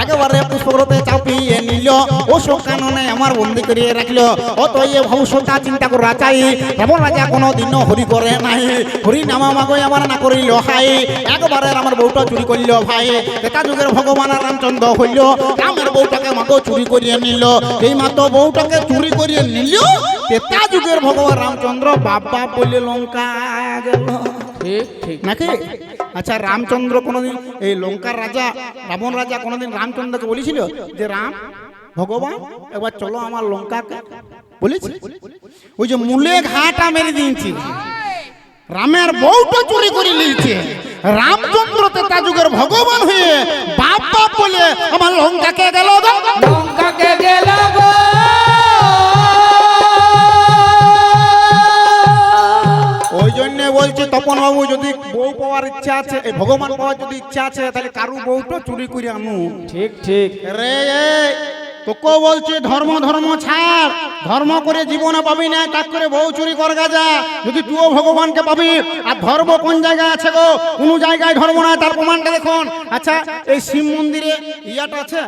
একেবারে পুষ্পগ্রতে চাপিয়ে নিল, ও কাননে আমার বন্দি করিয়ে রাখল। অত এ ভবিষ্যৎটা চিন্তা করে রাজাই, রাবণ রাজা কোনো দিনও হরি করে নাই, হরি নামা মাগো আমার না করিল হাই, একবারে আমার বউটা চুরি করল ভাই। ত্রেতা যুগের ভগবানের রামচন্দ্র হইল, রামের বউটাকে মাগো চুরি করিয়ে নিল। এই মাত্র বউটাকে চুরি করিয়ে নিল, ত্রেতা যুগের ভগবান রামচন্দ্র বাবা বলে লঙ্কা গেল। ঠিক ঠিক নাকি? আচ্ছা, রামচন্দ্র কোনদিন এই লঙ্কার রাজা রাবণ রাজা কোনদিন রামচন্দ্রকে বলেছিল যে রাম ভগবান একবার চলো আমার লঙ্কাকে? বলেছি? ওই যে মূলে ঘাটা মেরে দিয়েছি, রামের বউটা চুরি করে নিয়েছে, রামচন্দ্র ত্রেতা যুগের ভগবান হয়ে বাপ বাপ বলে আমার লঙ্কাকে গেল গো। লঙ্কাকে গেল গো। ওই জন্য বলছি তপন বাবু, যদি বউ পাওয়ার ইচ্ছা আছে, এই ভগবান পাওয়ার যদি ইচ্ছা আছে, তাহলে কারু বউটা চুরি করে আনু। ঠিক ঠিক। রে তোকে বলছি ধর্ম ধর্ম ছাড়, ধর্ম করে জীবনে পাবি না, তাক করে বউ চুরি কর গাজা, যদি তুইও ভগবানকে পাবি। আর ধর্ম কোন জায়গায় আছে গো? কোনো জায়গায় ধর্ম না, তার প্রমাণটা দেখুন। আচ্ছা, এই শিব মন্দিরে ইয়াটা আছে,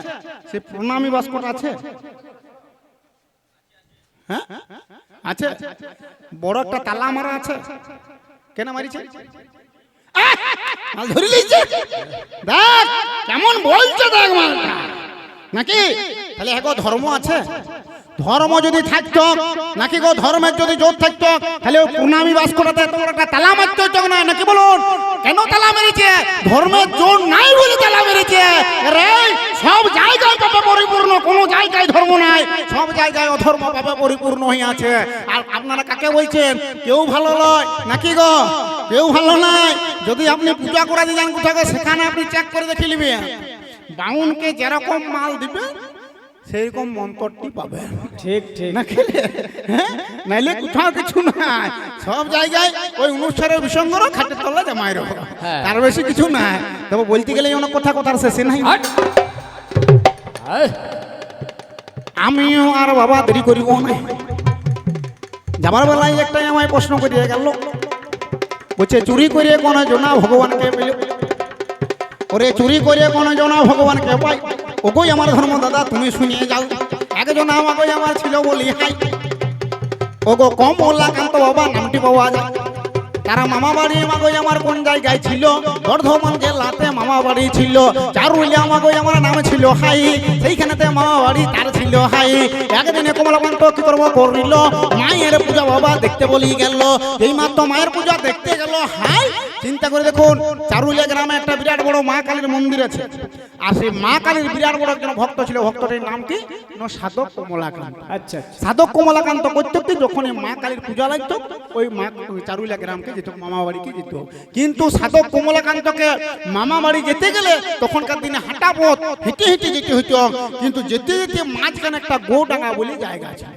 সে প্রণামী বাস্কটা আছে? হ্যাঁ আছে। বড় একটা তালা মারা আছে, কেন মারিছে? ধরে লিখছে, দেখ কেমন বলছে, দেখ মালটা নাকি? তাহলে হ্যাঁ গো, ধর্ম আছে। ধর্ম যদি থাকতো নাকি গো, ধর্মের যদি জোর থাকতো, তাহলে প্রণামী বাস করাতে এত বড় একটা তালা মারতে হতো না, নাকি বলুন? কেন তালা মেরেছে? ধর্মের জোর নাই বলে তালা মেরেছে। রে সব জায়গায় পাপে পরিপূর্ণ, কোনো জায়গায় ধর্ম নাই, সব জায়গায় অধর্ম পাপে পরিপূর্ণ হয়ে আছে। আর আপনারা কাকে বলছেন? কেউ ভালো নয় নাকি গো? কেউ ভালো নাই। যদি আপনি পূজা করা দিয়ে যান কোথাও, সেখানে আপনি চেক করে দেখে নেবেন, বাউনকে যেরকম মাল দিবে সেইরকম মন্তরটি পাবে। ঠিক ঠিক। নাকি? হ্যাঁ, নাইলে কোথাও কিছু নাই, সব জায়গায় ওই অনুষ্ঠানের বিসঙ্গর খাটের তলা জামাই রহ, তার বেশি কিছু নাই। তবে বলতে গেলে অনেক কথা, কথার শেষে নাই। আমিও আর বাবা দেরি করিব না, যাবার বেলায় একটাই আমায় প্রশ্ন করিয়ে গেল, বলছে চুরি করে কোন জনা ভগবানকে পেল? ওরে চুরি করে কোন জনা ভগবানকে পাই? ওগোই আমার ধর্ম দাদা, তুমি শুনিয়ে যাও। একজন আমাকে আমার ছিল বলি হাই, ওগো কমলাকান্ত বাবা নামটি পাওয়া যায়। তারা মামা বাড়ি আমাকে আমার কোন জায়গায় ছিল? বর্ধমান জেলাতে মামা বাড়ি ছিল। চারুলিয়া আমাকে আমার নাম ছিল হাই, সেইখানেতে মামা বাড়ি তার ছিল হাই। একদিনে কমলাকান্ত কি কর্ম করিল? মায়ের পূজা বাবা দেখতে বলি গেল। এই মাত্র মায়ের পূজা দেখতে গেল হাই। চিন্তা করে দেখুন, চারুলিয়া গ্রামে একটা বিরাট বড় মা কালীর মন্দির আছে, আর সেই মা কালীর বিরাট বড় একজন ভক্ত ছিল, ভক্তটির নাম কি? সাধক কমলাকান্ত। আচ্ছা সাধক কমলাকান্ত করতে যখন মা কালীর পূজা লাগতো, ওই মা চারুলিয়া গ্রামকে যেত, মামা বাড়িকে যেত। কিন্তু সাধক কমলাকান্তকে মামা বাড়ি যেতে গেলে তখনকার দিনে হাঁটা পথ, হেঁটে হেঁটে যেতে হইতো। কিন্তু যেতে যেতে মাঝখানে একটা গোডাঙ্গা বলে জায়গা আছে,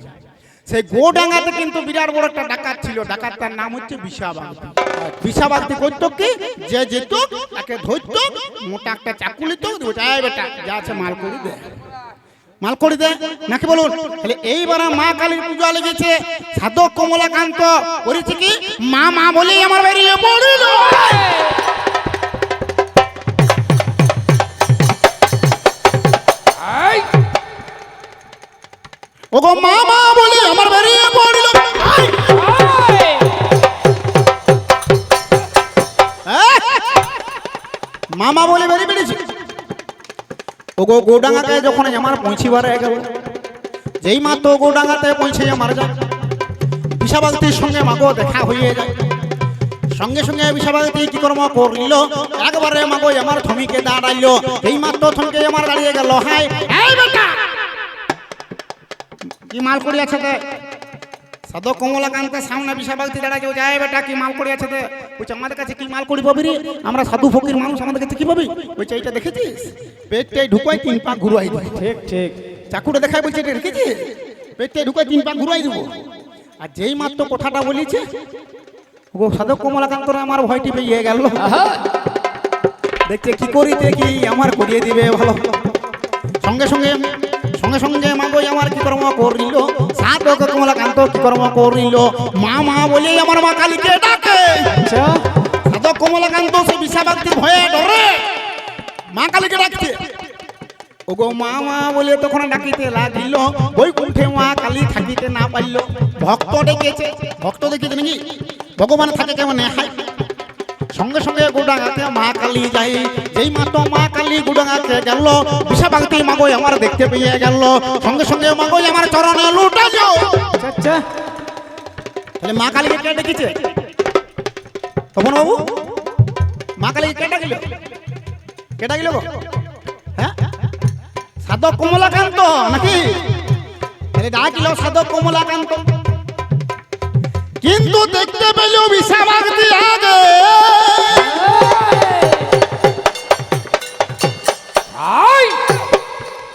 সেই গোডাঙ্গাতে কিন্তু বিরাট বড় একটা ডাকাত ছিল, ডাকাতটার নাম হচ্ছে বিষাবাগদি। বিষাবাগদি করতো কি, যে যেত তাকে ধরতো, মোটা একটা চাকু নিত, ওটাই বেটা যা আছে মাল করে দে, মাল করে দে, নাকি বলুন? তাহলে এইবার মা কালীর পূজা লেগেছে, সাধক কমলাকান্ত করেছে কি, মা মা বলেই আমার বেরিয়ে পড়িল। ওগো মা মা বলে আমার বেরিয়ে পড়িল। মামা বলে বেরিয়ে বেরিয়েছে। ওগো গোডাঙ্গাতে যখন আমার পৌঁছিবার গেল, যেই মাত্র গোডাঙ্গাতে পৌঁছে আমার যায়, বিষাবাগতির সঙ্গে মাগো দেখা হয়ে যায়। সঙ্গে সঙ্গে বিষাবাগতি কি কর্ম করিল, একবারে মাগো আমার থমিকে দাঁড়াইল। এই মাত্র থমকে আমার দাঁড়িয়ে গেল, হাই এই বেটা কি মাল করিয়াছে? সাধক কমলাকান্তের সামনে বিশাবাগতি দাঁড়াচ্ছে, ও যায় বেটা কি মাল করে আছে? বলছে আমাদের কাছে কি মাল করি পাবি রে? আমরা সাধু ফকির মানুষ, আমাদের কাছে কি পাবি? বলছে এইটা দেখেছিস? পেটটাই ঢুকাই 3 পাক ঘুরাই দিই। ঠিক ঠিক। চাকুটা দেখাই বলছে এটা রেখেছিস? পেটটাই ঢুকাই 3 পাক ঘুরাই দেবো। আর যেই মাত্র কথাটা বলেছে ও সাধক কমলাকান্তরা আমার ভয়টি পেয়ে গেল। দেখছে কি করিতে কি আমার করিয়ে দিবে ভালো। সঙ্গে সঙ্গে সঙ্গে সঙ্গে মাগো আমার কি কর্ম করিল, সাধক কমলাকান্ত কি কর্ম করিল, মা মা বলে আমার মা কালীকে ডাকে। আচ্ছা সাধক কমলাকান্ত সেই বিশাবাক্তির ভয়ে ডরে মা কালীকে ডাকছে। ওগো মা মা বলে তখন ডাকিতে লাগিল, বৈকুণ্ঠে মা কালী থাকিতে না পারল। ভক্ত ডেকেছে, ভক্ত দেখেছে নাকি ভগবান থাকে কেমন হাই। সঙ্গে সঙ্গে গুডাঙ্গাতে মা কালী যাই, যেই মাত্র মা কালী গুডাঙ্গাতে গেল, বিশাবাগতি মাগো আমার দেখতে পেয়ে গেল। সঙ্গে সঙ্গে মাগো আমার চরণে লুটা যাও। আচ্ছা তাহলে মা কালীকে কে ডেকেছে তপন বাবু? মা কালীকে কে ডাকিল? কে ডাকিল গো? হ্যাঁ সাধক কমলাকান্ত নাকি? তাহলে ডাকিল সাধক কমলাকান্ত, কিন্তু দেখতে পেল বিশাবাগতি আগে।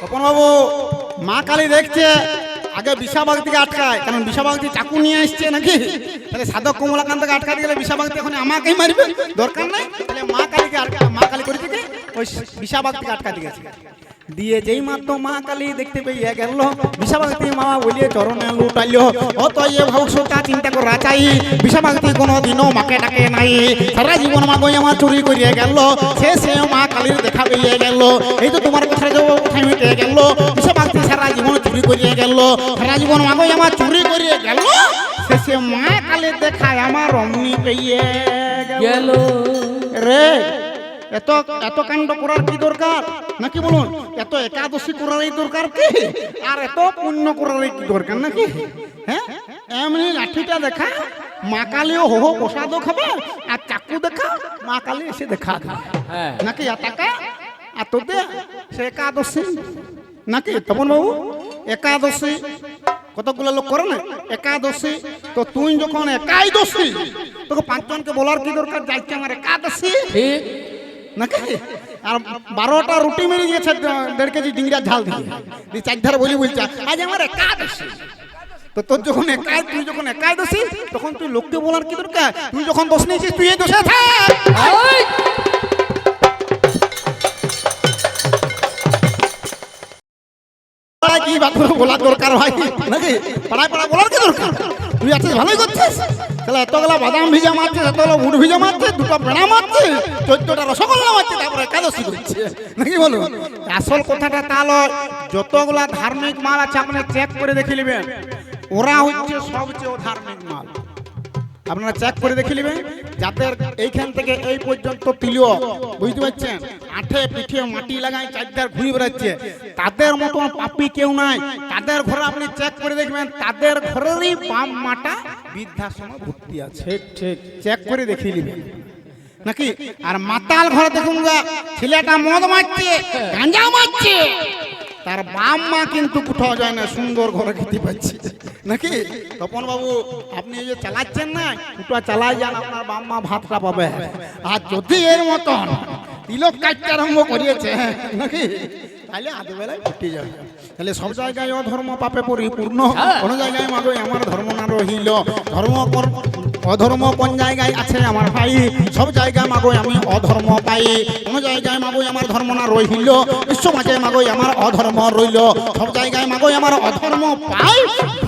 তপন বাবু মা কালী দেখছে আগে বিশাবাগতিকে আটকায়, কারণ বিশাবাগতি চাকু নিয়ে আসছে নাকি। তাহলে সাধক কমলাকান্তকে আটকাতে গেলে বিশাবাগতি এখন আমাকেই মারবে, দরকার নাই। তাহলে মা কালীকে মা কালী করে থেকে ওই বিশাবাগতিকে আটকাতে গেছে। দিয়ে যেই মাত্র মা কালী দেখতে পেয়ে গেল, বিশাবাগতি মা বলিয়ে চরণে লুটাইল। অতএব ভবিষ্যৎটা চিন্তা করা চাই, বিশাবাগতি কোনো দিনও মাকে ডাকে নাই। সারা জীবন মা গই আমার চুরি করিয়ে গেল, শেষে মা কালীর দেখা পেয়ে গেল। এই তো তোমার কথা কোথায় মিটে গেল, বিশাবাগতি সারা জীবন চুরি করিয়ে গেল, সারা জীবন মা গই আমার চুরি করিয়ে গেল। শেষে মা কালীর দেখায় আমার অমনি পেয়ে গেল রে। এত এত কাণ্ড করার কি দরকার নাকি বলুন? এত একাদশী করার দরকার কি? আর এত পুণ্য করার কি দরকার নাকি? হ্যাঁ এমনি লাঠিটা দেখা মা কালীও হো প্রসাদও খাবে, আর চাকু দেখা মা কালী এসে দেখা নাকি? টাকা আর তোতে সে একাদশী নাকি? তপন বাবু একাদশী কতগুলো লোক করে না একাদশী, তো তুই যখন একাই দোষী তোকে 5 জনকে বলার কি দরকার যাইছে আমার একাদশী নাকি? আর 12টা রুটি মেরে গিয়েছে 1.5 কেজি ডিংরার ঝাল দিয়ে 4 ধারে বলি বলছে আজ আমার একাদশী। তো তোর যখন একাই, তুই যখন একাই দোষী তখন তুই লোককে বলার কি দরকার? তুই যখন দোষ নিয়েছিস তুই এই দোষে থাক। কি বলার দরকার হয় নাকি? পাড়ায় পাড়ায় বলার কি দরকার? তুই আছিস ভালোই করছিস। তাহলে এতগুলা বাদাম ভিজা মারছিস, এতগুলো মুড় ভিজা মারছিস, 2টা বেড়া মারছিস, 14টা রসগোল্লা মারছিস, তারপরে একাদশী করছিস নাকি বলো? আসল কথাটা তাহলে যতগুলা ধার্মিক মাল আছে আপনি চেক করে দেখে নেবেন, ওরা হচ্ছে সবচেয়ে ধার্মিক মাল। আপনারা চেক করে দেখে নেবেন যাদের এইখান থেকে এই পর্যন্ত তিলিও, বুঝতে পারছেন, আঠে পিঠে মাটি লাগাই 4 ধার ঘুরে বেড়াচ্ছে, তাদের মতন পাপি কেউ নাই। তাদের ঘরে আপনি চেক করে দেখবেন তাদের ঘরেরই বাম মাটা বৃদ্ধাশ্রমে ভর্তি আছে। ঠিক ঠিক। চেক করে দেখে নেবেন নাকি? আর মাতাল ঘরে দেখুন ছেলেটা মদ মারছে, গাঁজা মারছে, তার বাম মা কিন্তু কোথাও যায় না, সুন্দর ঘরে খেতে পাচ্ছে নাকি? তপন বাবু আপনি এই যে চালাচ্ছেন না, ওটা চালাই যান, আপনার বাম মা ভাতটা পাবে। আর যদি এর মতন তিলক কাটতে আরম্ভ করিয়েছে নাকি, তাহলে আধ বেলায় ফুটে যাবে। তাহলে সব জায়গায় অধর্ম পাপে পরিপূর্ণ, কোনো জায়গায় মাগো আমার ধর্ম না রহিল। অধর্ম কোন জায়গায় আছে আমার ভাই? সব জায়গায় মাগো আমি অধর্ম পাই। কোন জায়গায় মাগো আমার ধর্ম না রহিল, বিশ্ব মাঝে মাগো আমার অধর্ম রইল। সব জায়গায় মাগো আমার অধর্ম পাই,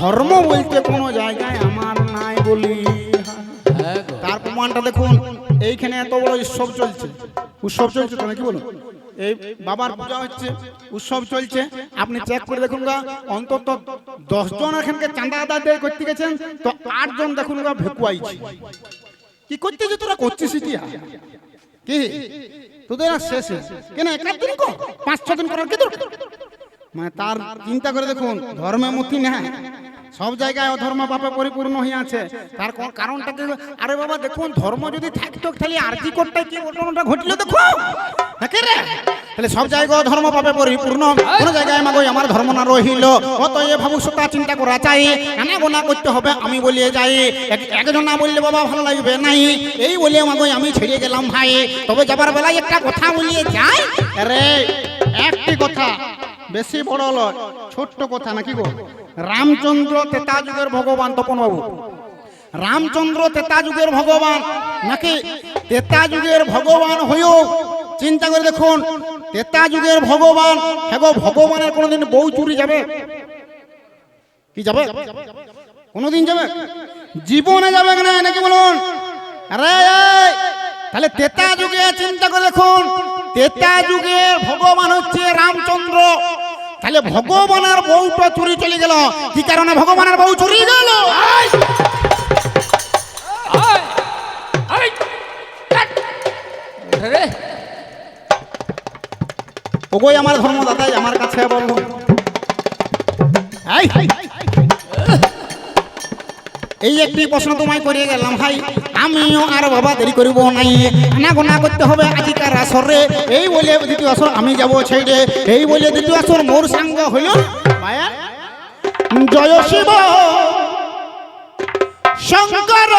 ধর্ম বলতে কোনো জায়গায় আমার নাই বলি। তার প্রমাণটা দেখুন, এইখানে এত বড় উৎসব চলছে, উৎসব চলছে তো নাকি বলুন? এই বাবার পূজা হচ্ছে, উৎসব চলছে, আপনি চেক করে দেখুন গা, অন্তত 10 জন এখানকে চাঁদা আদায় করতে গেছেন, তো 8 জন দেখুন গা ভেকুয়াইছে। কি করতেছিস তোরা? করছিস কি তোদের আর শেষে কেন? একার দিন কর, 5-6 দিন করার কি দরকার? মানে তার চিন্তা করে দেখুন, ধর্মের মতি না, সব জায়গায় অধর্ম পাপে পরিপূর্ণ হয়ে আছে। তার কারণটা কি? আরে বাবা দেখুন, ধর্ম যদি থাকতো তাহলে আরজি করতে কি ঘটনাটা ঘটলো দেখো। নাকি রে? তাহলে সব জায়গায় ধর্ম পাবে পরিপূর্ণ, কোন জায়গায় মাগো আমার ধর্ম না রহিল। অতএব ভবিষ্যৎটা চিন্তা করা চাই, আনা গোনা করতে হবে। আমি বলিয়ে যাই, একজন না বললে বাবা ভালো লাগবে নাই, এই বলে মাগো আমি ছেড়ে গেলাম ভাই। তবে যাবার বেলায় একটা কথা বলিয়ে যাই। আরে একটি কথা, বেশি বড় লয়, ছোট্ট কথা নাকি গো। রামচন্দ্র তেতা যুগের ভগবান, তপন বাবু, রামচন্দ্র তেতা যুগের ভগবান নাকি? তেতা যুগের ভগবান হয়েও চিন্তা করে দেখুন, তেতা যুগের ভগবান, হ্যাঁ গো, ভগবানের কোনোদিন বউ চুরি যাবে কি? যাবে? কোনোদিন যাবে? জীবনে যাবে না, নাকি বলুন? আরে তাহলে তেতা যুগে চিন্তা করে দেখুন, তেতা যুগের ভগবান হচ্ছে রামচন্দ্র। তাহলে ভগবানের বউটা চুরি চলে গেল, কি কারণে ভগবানের বউ চুরি গেল? রে ওগোই আমার ধর্মদাতাই আমার কাছে বলল, এই একটি প্রশ্ন তোমায় করিয়ে গেলাম ভাই, আমিও আর বাবা দেরি করিব নাই, না গোনা করতে হবে আজিকার আসরে। এই বলে দ্বিতীয় আসর আমি যাব ছেড়ে, এই বলে দ্বিতীয় আসর মোর সাঙ্গ হইল। জয় শিব শঙ্কর